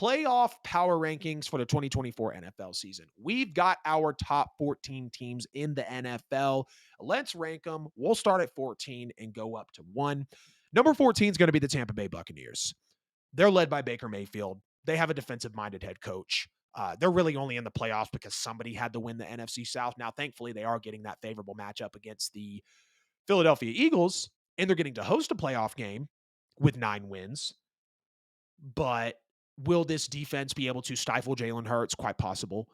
playoff power rankings for the 2024 NFL season. We've got our top 14 teams in the NFL. Let's rank them. We'll start at 14 and go up to 1. Number 14 is going to be the Tampa Bay Buccaneers. They're led by Baker Mayfield. They have a defensive-minded head coach. They're really only in the playoffs because somebody had to win the NFC South. Now, thankfully, they are getting that favorable matchup against the Philadelphia Eagles, and they're getting to host a playoff game with 9 wins. But will this defense be able to stifle Jalen Hurts? Quite possible.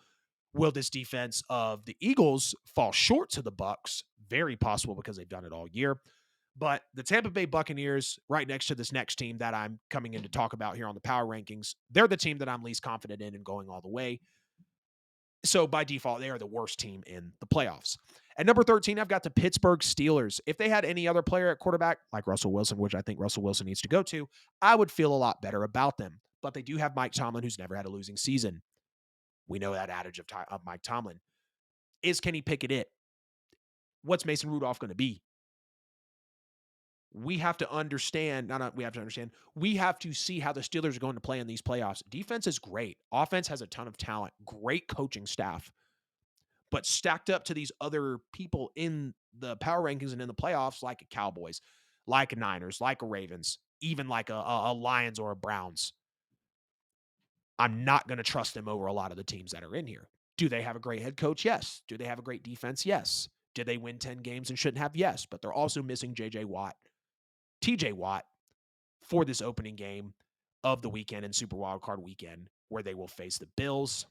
Will this defense of the Eagles fall short to the Bucs? Very possible because they've done it all year. But the Tampa Bay Buccaneers, right next to this next team that I'm coming in to talk about here on the power rankings, they're the team that I'm least confident in and going all the way. So by default, they are the worst team in the playoffs. At number 13, I've got the Pittsburgh Steelers. If they had any other player at quarterback, like Russell Wilson, which I think Russell Wilson needs to go to, I would feel a lot better about them. But they do have Mike Tomlin, who's never had a losing season. We know that adage of Mike Tomlin. Is Kenny Pickett it? What's Mason Rudolph going to be? We have to understand, we have to see how the Steelers are going to play in these playoffs. Defense is great. Offense has a ton of talent, great coaching staff. But stacked up to these other people in the power rankings and in the playoffs, like a Cowboys, like a Niners, like a Ravens, even like a Lions or a Browns, I'm not going to trust them over a lot of the teams that are in here. Do they have a great head coach? Yes. Do they have a great defense? Yes. Did they win 10 games and shouldn't have? Yes. But they're also missing J.J. Watt, T.J. Watt for this opening game of the weekend and Super Wildcard weekend where they will face the Bills.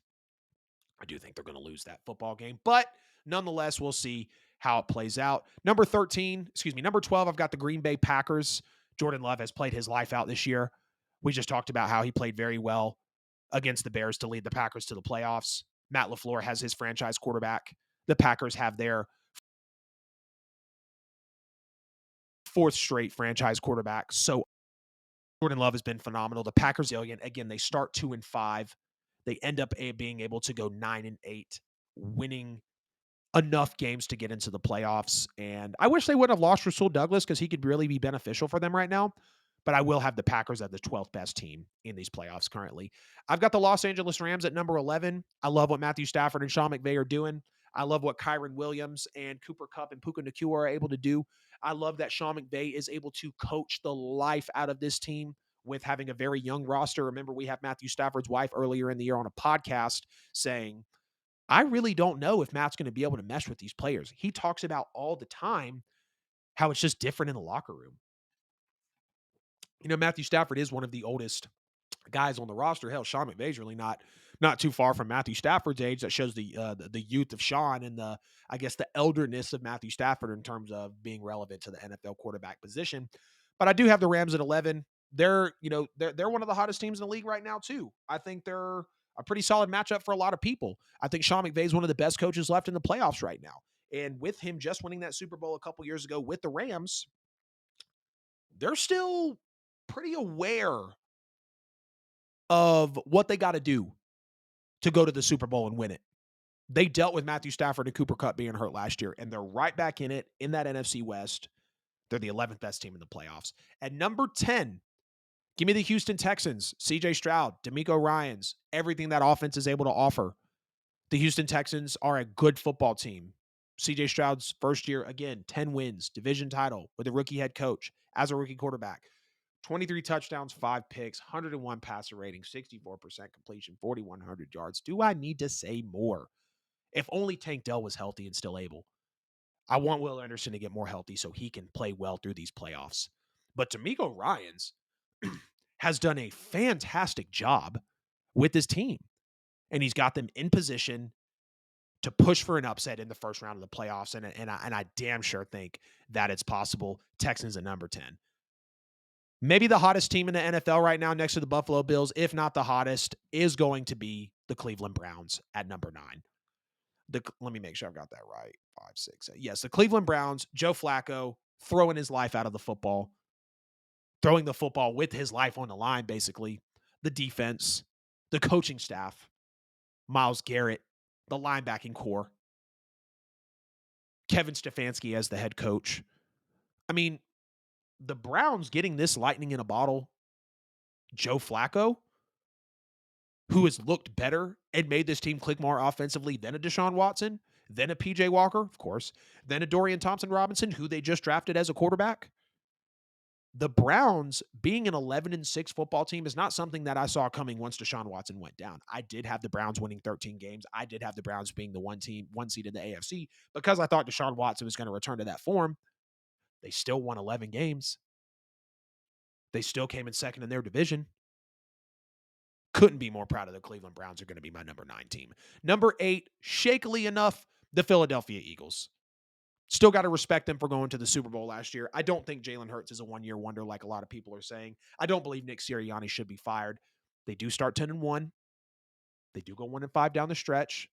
I do think they're going to lose that football game, but nonetheless, we'll see how it plays out. Number 12, I've got the Green Bay Packers. Jordan Love has played his life out this year. We just talked about how he played very well against the Bears to lead the Packers to the playoffs. Matt LaFleur has his franchise quarterback. The Packers have their fourth straight franchise quarterback. So Jordan Love has been phenomenal. The Packers, again, they start 2-5. They end up being able to go 9-8, winning enough games to get into the playoffs. And I wish they would have lost Rasul Douglas because he could really be beneficial for them right now. But I will have the Packers as the 12th best team in these playoffs currently. I've got the Los Angeles Rams at number 11. I love what Matthew Stafford and Sean McVay are doing. I love what Kyron Williams and Cooper Kupp and Puka Nacua are able to do. I love that Sean McVay is able to coach the life out of this team with having a very young roster. Remember, we have Matthew Stafford's wife earlier in the year on a podcast saying, I really don't know if Matt's going to be able to mesh with these players. He talks about all the time how it's just different in the locker room. You know, Matthew Stafford is one of the oldest guys on the roster. Hell, Sean McVay's really not too far from Matthew Stafford's age. That shows the youth of Sean and the elderness of Matthew Stafford in terms of being relevant to the NFL quarterback position. But I do have the Rams at 11. They're one of the hottest teams in the league right now too. I think they're a pretty solid matchup for a lot of people. I think Sean McVay is one of the best coaches left in the playoffs right now. And with him just winning that Super Bowl a couple years ago with the Rams, they're still pretty aware of what they got to do to go to the Super Bowl and win it. They dealt with Matthew Stafford and Cooper Kupp being hurt last year, and they're right back in it in that NFC West. They're the 11th best team in the playoffs. At number 10, give me the Houston Texans, C.J. Stroud, DeMeco Ryans, everything that offense is able to offer. The Houston Texans are a good football team. C.J. Stroud's first year, again, 10 wins, division title with a rookie head coach as a rookie quarterback. 23 touchdowns, 5 picks, 101 passer rating, 64% completion, 4,100 yards. Do I need to say more? If only Tank Dell was healthy and still able. I want Will Anderson to get more healthy so he can play well through these playoffs. But DeMeco Ryans has done a fantastic job with this team. And he's got them in position to push for an upset in the first round of the playoffs. And I damn sure think that it's possible. Texans at number 10. Maybe the hottest team in the NFL right now next to the Buffalo Bills, if not the hottest, is going to be the Cleveland Browns at number 9. Let me make sure I've got that right. 5, 6, 8. Yes, the Cleveland Browns, Joe Flacco throwing his life out of the football, throwing the football with his life on the line, basically. The defense, the coaching staff, Myles Garrett, the linebacking core, Kevin Stefanski as the head coach. I mean, the Browns getting this lightning in a bottle, Joe Flacco, who has looked better and made this team click more offensively than a Deshaun Watson, than a PJ Walker, of course, than a Dorian Thompson Robinson, who they just drafted as a quarterback. The Browns being an 11-6 football team is not something that I saw coming once Deshaun Watson went down. I did have the Browns winning 13 games. I did have the Browns being the one seed in the AFC because I thought Deshaun Watson was going to return to that form. They still won 11 games. They still came in second in their division. Couldn't be more proud of the Cleveland Browns are going to be my number 9 team. Number 8, shakily enough, the Philadelphia Eagles. Still got to respect them for going to the Super Bowl last year. I don't think Jalen Hurts is a one-year wonder like a lot of people are saying. I don't believe Nick Sirianni should be fired. They do start 10-1. They do go 1-5 down the stretch.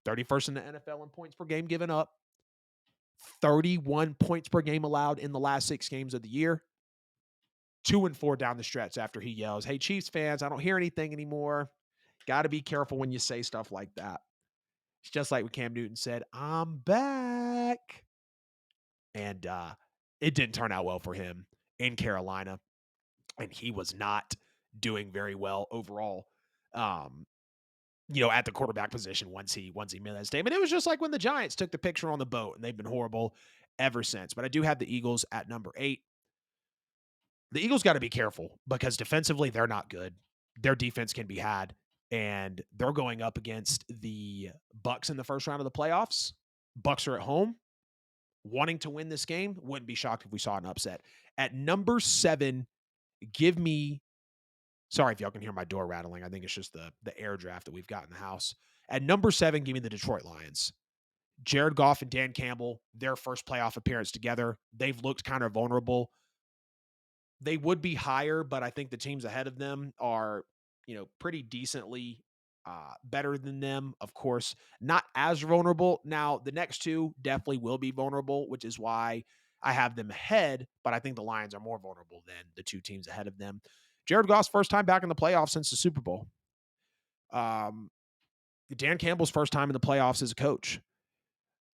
31st in the NFL in points per game given up. 31 points per game allowed in the last 6 games of the year. 2-4 down the stretch after he yells, "Hey, Chiefs fans, I don't hear anything anymore." Got to be careful when you say stuff like that. It's just like when Cam Newton said, "I'm back." And it didn't turn out well for him in Carolina. And he was not doing very well overall. At the quarterback position once he made that statement. It was just like when the Giants took the picture on the boat, and they've been horrible ever since. But I do have the Eagles at number 8. The Eagles got to be careful because defensively they're not good. Their defense can be had, and they're going up against the Bucks in the first round of the playoffs. Bucks are at home, wanting to win this game. Wouldn't be shocked if we saw an upset. At number 7, give me. Sorry if y'all can hear my door rattling. I think it's just the air draft that we've got in the house. At number 7, give me the Detroit Lions. Jared Goff and Dan Campbell, their first playoff appearance together. They've looked kind of vulnerable. They would be higher, but I think the teams ahead of them are, pretty decently better than them. Of course, not as vulnerable. Now, the next two definitely will be vulnerable, which is why I have them ahead, but I think the Lions are more vulnerable than the two teams ahead of them. Jared Goff's first time back in the playoffs since the Super Bowl. Dan Campbell's first time in the playoffs as a coach.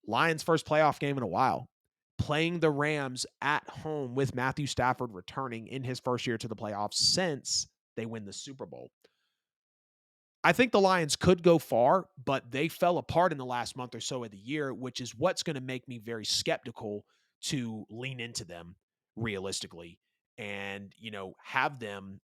Lions' first playoff game in a while. Playing the Rams at home with Matthew Stafford returning in his first year to the playoffs since they win the Super Bowl. I think the Lions could go far, but they fell apart in the last month or so of the year, which is what's going to make me very skeptical to lean into them realistically and, have them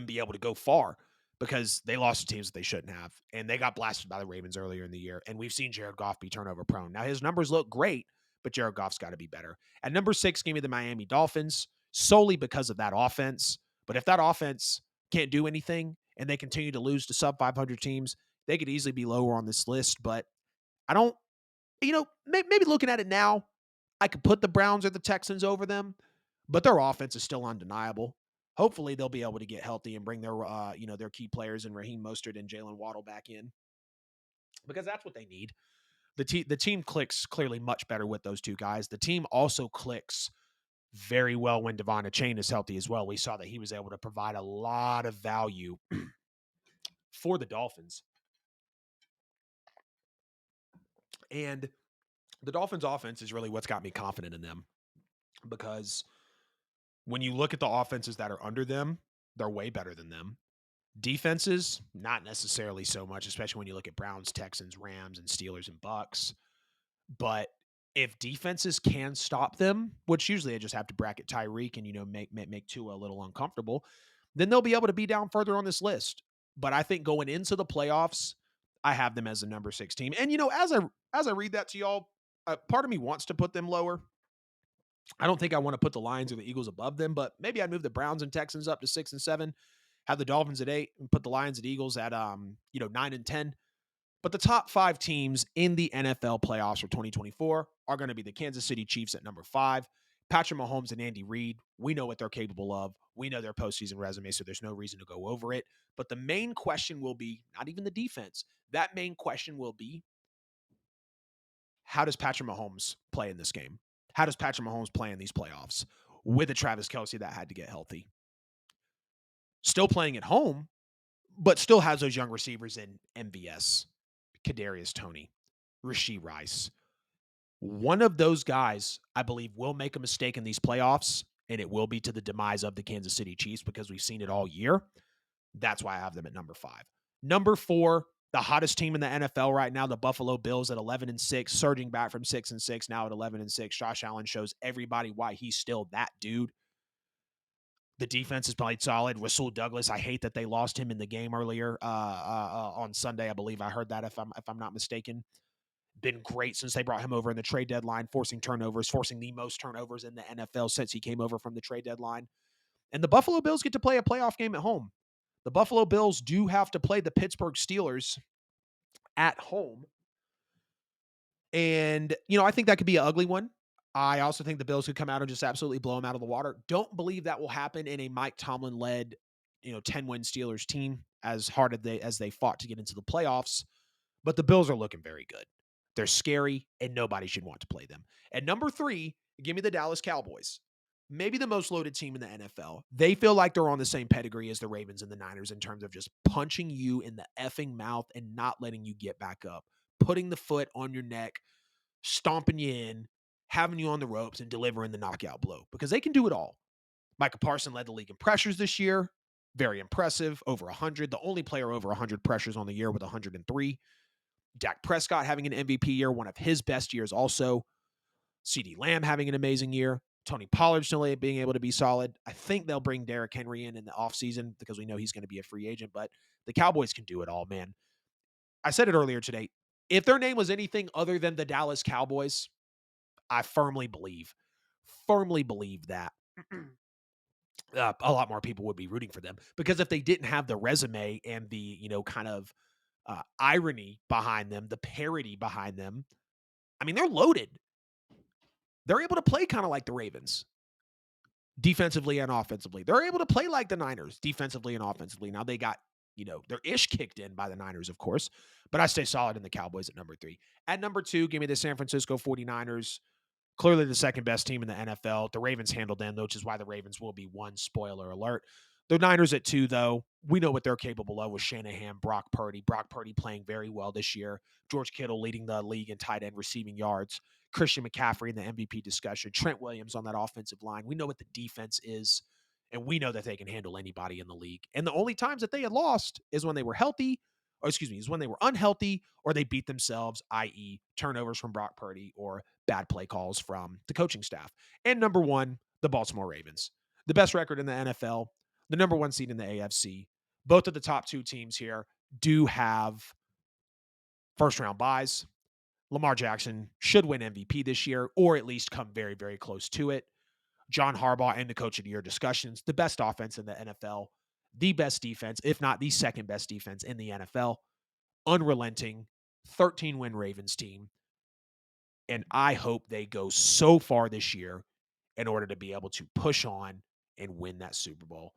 be able to go far because they lost to teams that they shouldn't have. And they got blasted by the Ravens earlier in the year. And we've seen Jared Goff be turnover prone. Now, his numbers look great, but Jared Goff's got to be better. At number 6, give me the Miami Dolphins solely because of that offense. But if that offense can't do anything and they continue to lose to sub 500 teams, they could easily be lower on this list. But I don't, maybe looking at it now, I could put the Browns or the Texans over them, but their offense is still undeniable. Hopefully they'll be able to get healthy and bring their key players and Raheem Mostert and Jalen Waddle back in because that's what they need. The team clicks clearly much better with those two guys. The team also clicks very well when Devon Achane is healthy as well. We saw that he was able to provide a lot of value for the Dolphins. And the Dolphins offense is really what's got me confident in them because when you look at the offenses that are under them, they're way better than them. Defenses, not necessarily so much, especially when you look at Browns, Texans, Rams, and Steelers and Bucks. But if defenses can stop them, which usually they just have to bracket Tyreek and make Tua a little uncomfortable, then they'll be able to be down further on this list. But I think going into the playoffs, I have them as a number 6 team. And as I read that to y'all, part of me wants to put them lower. I don't think I want to put the Lions or the Eagles above them, but maybe I'd move the Browns and Texans up to 6 and 7, have the Dolphins at 8, and put the Lions and Eagles at 9 and 10. But the top 5 teams in the NFL playoffs for 2024 are going to be the Kansas City Chiefs at number 5. Patrick Mahomes and Andy Reid, we know what they're capable of. We know their postseason resume, so there's no reason to go over it. But the main question will be, not even the defense, that main question will be, how does Patrick Mahomes play in this game? How does Patrick Mahomes play in these playoffs with a Travis Kelce that had to get healthy? Still playing at home, but still has those young receivers in MVS, Kadarius Toney, Rashee Rice. One of those guys, I believe, will make a mistake in these playoffs, and it will be to the demise of the Kansas City Chiefs because we've seen it all year. That's why I have them at number 5. Number 4, the hottest team in the NFL right now, the Buffalo Bills at 11-6, surging back from 6-6, now at 11-6. Josh Allen shows everybody why he's still that dude. The defense has played solid. Rasul Douglas, I hate that they lost him in the game earlier on Sunday. I believe I heard that if I'm not mistaken. Been great since they brought him over in the trade deadline, forcing turnovers, forcing the most turnovers in the NFL since he came over from the trade deadline. And the Buffalo Bills get to play a playoff game at home. The Buffalo Bills do have to play the Pittsburgh Steelers at home. And, I think that could be an ugly one. I also think the Bills could come out and just absolutely blow them out of the water. Don't believe that will happen in a Mike Tomlin led, 10-win Steelers team as hard as they fought to get into the playoffs. But the Bills are looking very good. They're scary, and nobody should want to play them. At number 3, give me the Dallas Cowboys. Maybe the most loaded team in the NFL. They feel like they're on the same pedigree as the Ravens and the Niners in terms of just punching you in the effing mouth and not letting you get back up, putting the foot on your neck, stomping you in, having you on the ropes, and delivering the knockout blow because they can do it all. Micah Parsons led the league in pressures this year. Very impressive, over 100. The only player over 100 pressures on the year with 103. Dak Prescott having an MVP year, one of his best years also. CeeDee Lamb having an amazing year. Tony Pollard still being able to be solid. I think they'll bring Derrick Henry in the offseason because we know he's going to be a free agent, but the Cowboys can do it all, man. I said it earlier today. If their name was anything other than the Dallas Cowboys, I firmly believe that a lot more people would be rooting for them because if they didn't have the resume and the, kind of irony behind them, the parody behind them, I mean, they're loaded. They're able to play kind of like the Ravens defensively and offensively. They're able to play like the Niners defensively and offensively. Now they got, their ish kicked in by the Niners, of course, but I stay solid in the Cowboys at number 3. At number 2, give me the San Francisco 49ers. Clearly the second best team in the NFL. The Ravens handled them, which is why the Ravens will be 1, spoiler alert. The Niners at 2, though. We know what they're capable of with Shanahan, Brock Purdy. Brock Purdy playing very well this year. George Kittle leading the league in tight end receiving yards. Christian McCaffrey in the MVP discussion. Trent Williams on that offensive line. We know what the defense is, and we know that they can handle anybody in the league. And the only times that they had lost is when they were healthy, is when they were unhealthy or they beat themselves, i.e., turnovers from Brock Purdy or bad play calls from the coaching staff. And number 1, the Baltimore Ravens. The best record in the NFL, the number 1 seed in the AFC. Both of the top 2 teams here do have first round buys. Lamar Jackson should win MVP this year or at least come very, very close to it. John Harbaugh and the coach of the year discussions, the best offense in the NFL, the best defense, if not the second best defense in the NFL, unrelenting 13-win Ravens team. And I hope they go so far this year in order to be able to push on and win that Super Bowl.